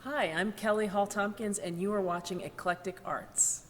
Hi, I'm Kelly Hall-Tompkins, and you are watching Eclectic Arts.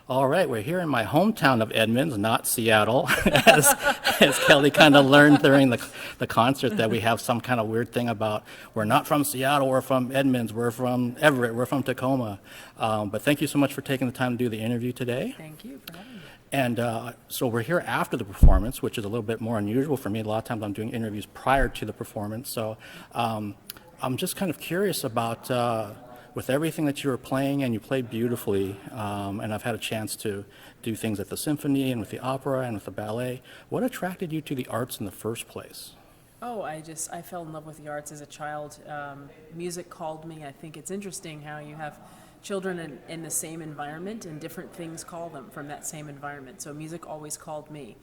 All right, we're here in my hometown of Edmonds, not Seattle, as, as Kelly kind of learned during the concert that we have some kind of weird thing about we're not from Seattle, we're from Edmonds, we're from Everett, we're from Tacoma. But thank you so much for taking the time to do the interview today. Thank you for having me. And so we're here after the performance, which is a little bit more unusual for me. A lot of times I'm doing interviews prior to the performance. So I'm just kind of curious about with everything that you were playing, and you played beautifully, and I've had a chance to do things at the symphony and with the opera and with the ballet. What attracted you to the arts in the first place? Oh, I fell in love with the arts as a child. Music called me. I think it's interesting how you have children in the same environment and different things call them from that same environment. So music always called me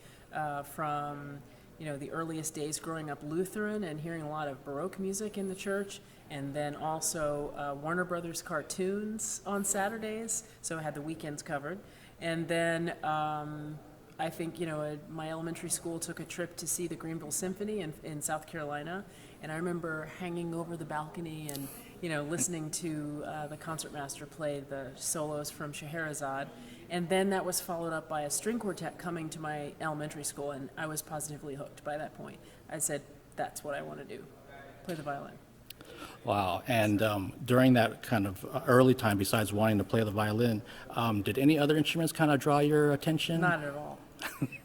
from the earliest days growing up Lutheran and hearing a lot of Baroque music in the church, and then also Warner Brothers cartoons on Saturdays, so I had the weekends covered. And then I think, my elementary school took a trip to see the Greenville Symphony in South Carolina, and I remember hanging over the balcony and, listening to the concertmaster play the solos from Scheherazade. And then that was followed up by a string quartet coming to my elementary school, and I was positively hooked by that point. I said, that's what I want to do, play the violin. Wow. And during that kind of early time, besides wanting to play the violin, did any other instruments kind of draw your attention? Not at all.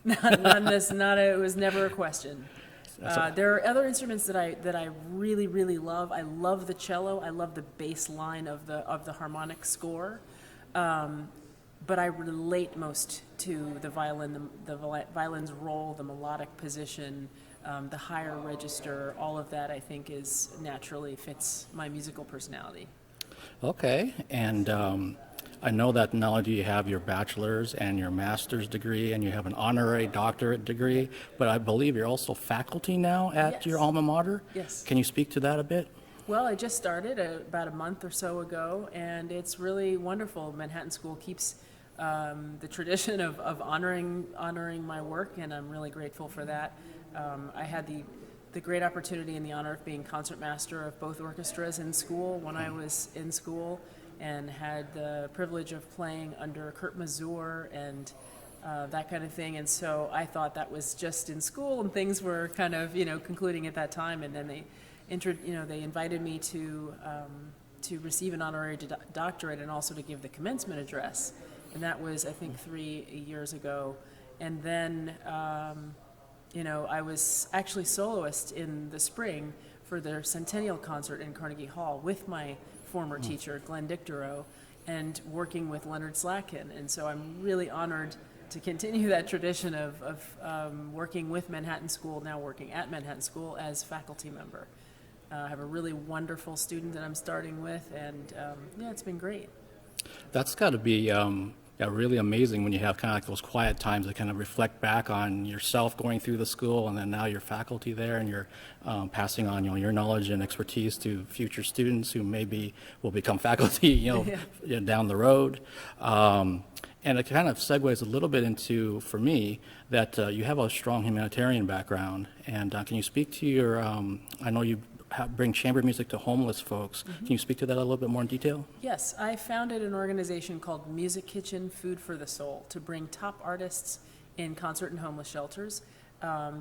It was never a question. There are other instruments that I really, really love. I love the cello. I love the bass line of the harmonic score. But I relate most to the violin, the violin's role, the melodic position, the higher register. All of that, I think, is naturally fits my musical personality. Okay. And I know that not only do you have your bachelor's and your master's degree, and you have an honorary doctorate degree, but I believe you're also faculty now at Yes. your alma mater. Yes. Can you speak to that a bit? Well, I just started about a month or so ago, and it's really wonderful. Manhattan School keeps the tradition of honoring my work, and I'm really grateful for that. I had the great opportunity and the honor of being concertmaster of both orchestras in school when I was in school, and had the privilege of playing under Kurt Mazur and that kind of thing. And so I thought that was just in school, and things were kind of concluding at that time. And then they invited me to receive an honorary doctorate and also to give the commencement address. And that was, I think, 3 years ago. And then, I was actually soloist in the spring for their centennial concert in Carnegie Hall with my former teacher, Glenn Dictorow, and working with Leonard Slatkin. And so I'm really honored to continue that tradition of working with Manhattan School, now working at Manhattan School as faculty member. I have a really wonderful student that I'm starting with, and it's been great. That's got to be really amazing when you have kind of like those quiet times that kind of reflect back on yourself going through the school, and then now you're faculty there, and you're passing on your knowledge and expertise to future students who maybe will become faculty down the road. And it kind of segues a little bit into, for me, that you have a strong humanitarian background. And can you speak to your, I know you bring chamber music to homeless folks. Can you speak to that a little bit more in detail? Yes, I founded an organization called Music Kitchen Food for the Soul to bring top artists in concert and homeless shelters.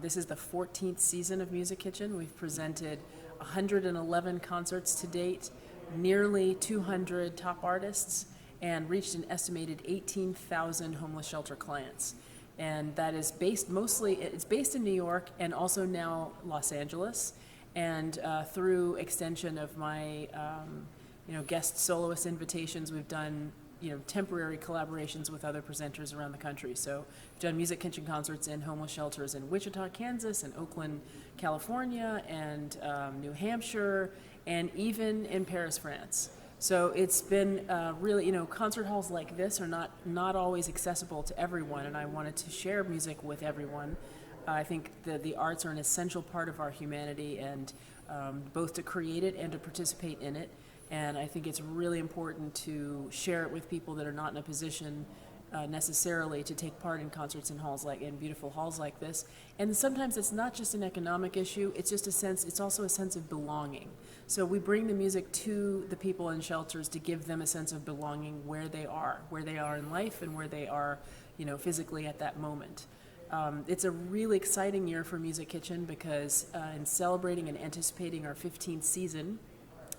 This is the 14th season of Music Kitchen. We've presented 111 concerts to date, nearly 200 top artists, and reached an estimated 18,000 homeless shelter clients. And that is based in New York and also now Los Angeles. And through extension of my, guest soloist invitations, we've done, temporary collaborations with other presenters around the country. So we've done Music Kitchen concerts in homeless shelters in Wichita, Kansas, and Oakland, California, and New Hampshire, and even in Paris, France. So it's been really, concert halls like this are not always accessible to everyone, and I wanted to share music with everyone. I think the arts are an essential part of our humanity, and both to create it and to participate in it. And I think it's really important to share it with people that are not in a position necessarily to take part in concerts in beautiful halls like this. And sometimes it's not just an economic issue, it's also a sense of belonging. So we bring the music to the people in shelters to give them a sense of belonging where they are in life and where they are, physically at that moment. It's a really exciting year for Music Kitchen because in celebrating and anticipating our 15th season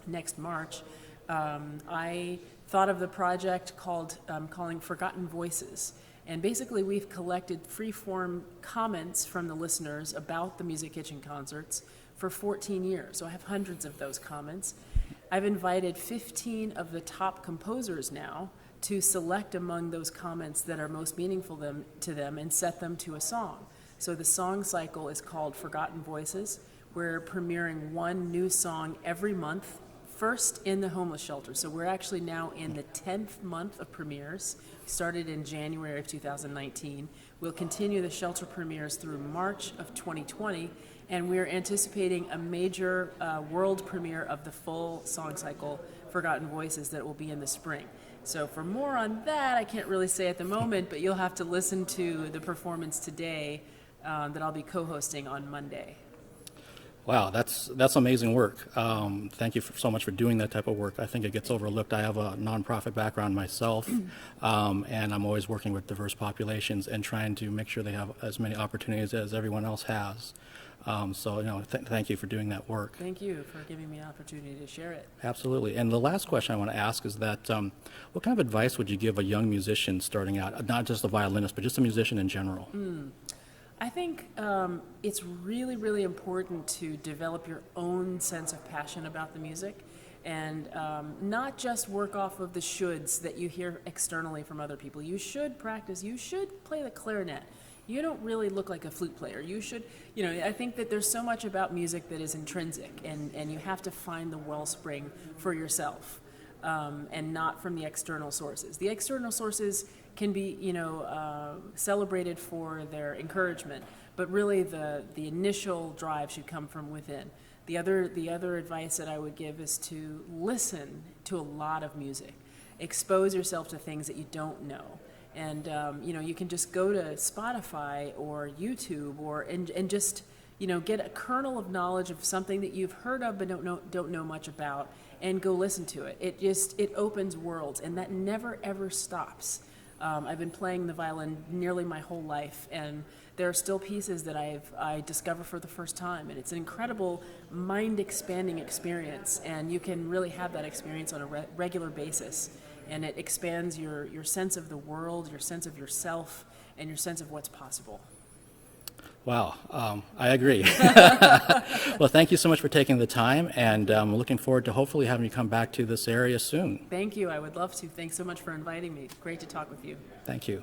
next March, I thought of the project calling Forgotten Voices. And basically we've collected free-form comments from the listeners about the Music Kitchen concerts for 14 years. So I have hundreds of those comments. I've invited 15 of the top composers now to select among those comments that are most meaningful to them and set them to a song. So the song cycle is called Forgotten Voices. We're premiering one new song every month, first in the homeless shelter. So we're actually now in the 10th month of premieres. We started in January of 2019. We'll continue the shelter premieres through March of 2020, and we're anticipating a major world premiere of the full song cycle, Forgotten Voices, that will be in the spring. So for more on that, I can't really say at the moment, but you'll have to listen to the performance today that I'll be co-hosting on Monday. Wow, that's amazing work. Thank you so much for doing that type of work. I think it gets overlooked. I have a nonprofit background myself, and I'm always working with diverse populations and trying to make sure they have as many opportunities as everyone else has. Thank you for doing that work. Thank you for giving me an opportunity to share it. Absolutely. And the last question I want to ask is that what kind of advice would you give a young musician starting out, not just a violinist, but just a musician in general? I think it's really, really important to develop your own sense of passion about the music and not just work off of the shoulds that you hear externally from other people. You should practice. You should play the clarinet. You don't really look like a flute player. You should, I think that there's so much about music that is intrinsic, and you have to find the wellspring for yourself and not from the external sources. The external sources can be, celebrated for their encouragement, but really the initial drive should come from within. The other advice that I would give is to listen to a lot of music. Expose yourself to things that you don't know. And, you can just go to Spotify or YouTube and just, get a kernel of knowledge of something that you've heard of but don't know much about, and go listen to it. It opens worlds, and that never, ever stops. I've been playing the violin nearly my whole life, and there are still pieces that I discover for the first time, and it's an incredible mind-expanding experience, and you can really have that experience on a regular basis, and it expands your sense of the world, your sense of yourself, and your sense of what's possible. Wow, I agree. Well, thank you so much for taking the time, and I'm looking forward to hopefully having you come back to this area soon. Thank you. I would love to. Thanks so much for inviting me. Great to talk with you. Thank you.